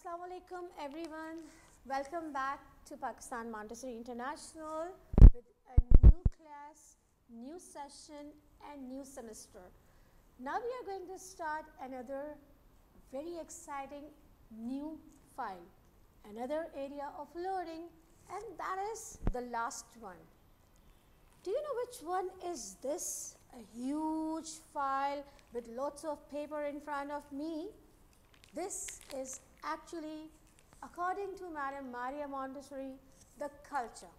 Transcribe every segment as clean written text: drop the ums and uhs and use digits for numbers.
Assalamu alaikum everyone. Welcome back to Pakistan Montessori International with a new class, new session and new semester. Now we are going to start another very exciting new file, another area of learning, and that is the last one. Do you know which one is this? A huge file with lots of paper in front of me. This is actually, according to Madam Maria Montessori, the culture.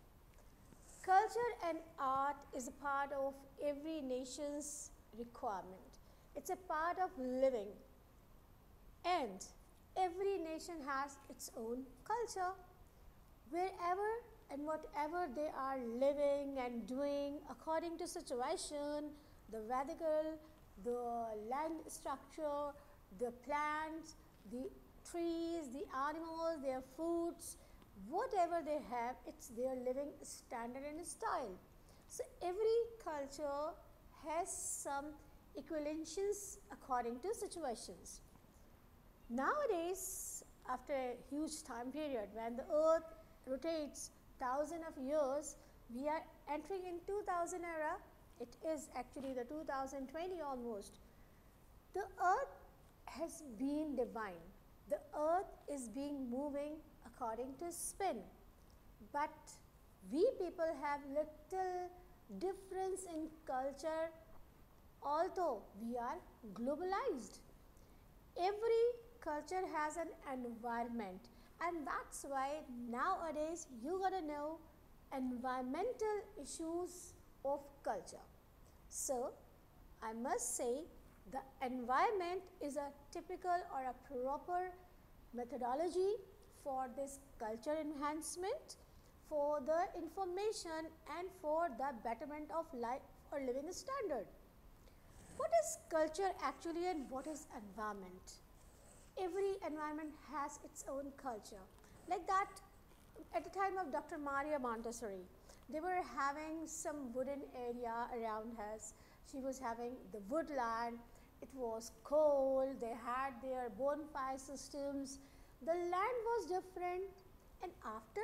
Culture and art is a part of every nation's requirement. It's a part of living, and every nation has its own culture. Wherever and whatever they are living and doing according to situation, the weather, the land structure, the plants, the trees, the animals, their foods, whatever they have, it's their living standard and style. So every culture has some equivalents according to situations. Nowadays, after a huge time period when the earth rotates thousands of years, we are entering in 2000 era. It is actually the 2020 almost. The earth has been divine. The earth is being moving according to spin, but we people have little difference in culture, although we are globalized. Every culture has an environment, and that's why nowadays you gotta know environmental issues of culture. So I must say the environment is a typical or a proper methodology for this culture enhancement, for the information and for the betterment of life or living standard. What is culture actually and what is environment? Every environment has its own culture. Like that, at the time of Dr. Maria Montessori, they were having some wooden area around us. She was having the woodland. It was cold. They had their bonfire systems. The land was different. And after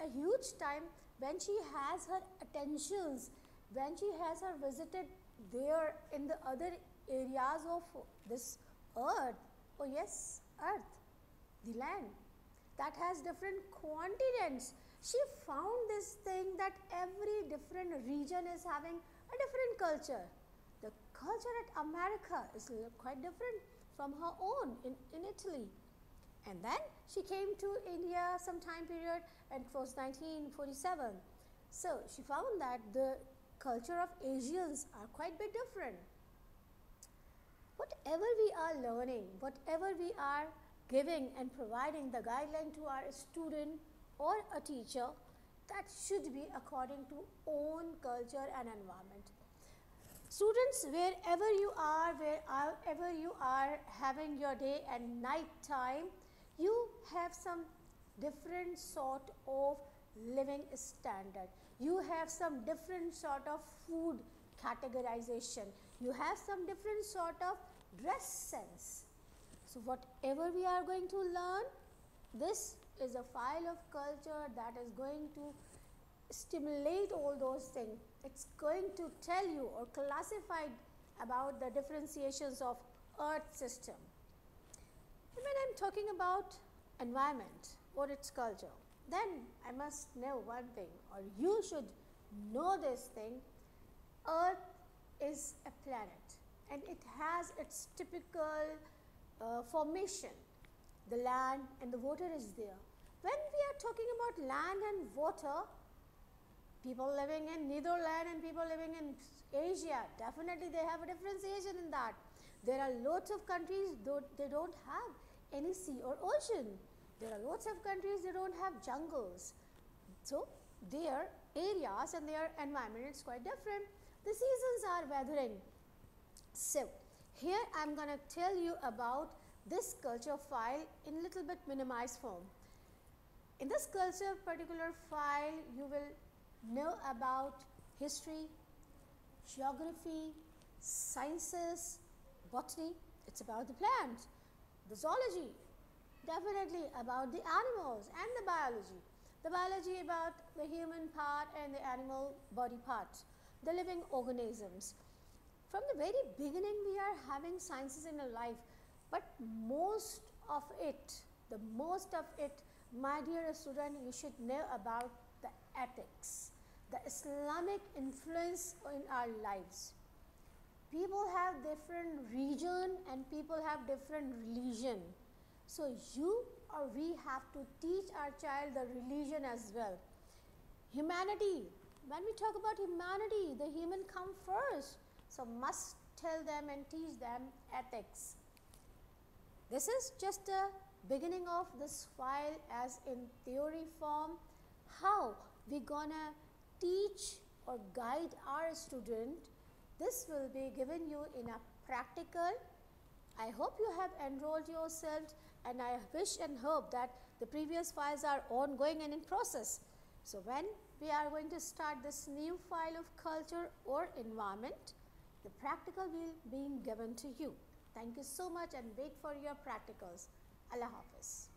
a huge time, when she has her attentions, when she has her visited there in the other areas of this earth, oh yes, earth, the land, that has different continents. She found this thing that every different region is having a different culture. The culture at America is quite different from her own in Italy. And then she came to India some time period, and it was 1947. So she found that the culture of Asians are quite bit different. Whatever we are learning, whatever we are giving and providing the guideline to our student or a teacher, that should be according to own culture and environment. Students, wherever you are having your day and night time, you have some different sort of living standard. You have some different sort of food categorization. You have some different sort of dress sense. So whatever we are going to learn, this is a file of culture that is going to stimulate all those things. It's going to tell you or classify about the differentiations of earth system. And when I'm talking about environment or its culture, then I must know one thing, or you should know this thing. Earth is a planet and it has its typical formation. The land and the water is there. When we are talking about land and water, people living in Netherlands and people living in Asia, definitely they have a differentiation in that. There are lots of countries they don't have any sea or ocean. There are lots of countries they don't have jungles. So their areas and their environment is quite different. The seasons are weathering. So here I am going to tell you about this culture file in little bit minimized form. In this culture particular file, you will know about history, geography, sciences, botany. It's about the plants, the zoology, Definitely about the animals and the biology. The biology about the human part and the animal body parts, the living organisms. From the very beginning we are having sciences in our life, but the most of it, my dear student, you should know about the ethics, the Islamic influence in our lives. People have different region and people have different religion. So you or we have to teach our child the religion as well. Humanity, when we talk about humanity, the human come first. So must tell them and teach them ethics. This is just a beginning of this file as in theory form. How we gonna teach or guide our student, this will be given you in a practical. I hope you have enrolled yourself, and I wish and hope that the previous files are ongoing and in process. So when we are going to start this new file of culture or environment, the practical will be given to you. Thank you so much and wait for your practicals. Allah Hafiz.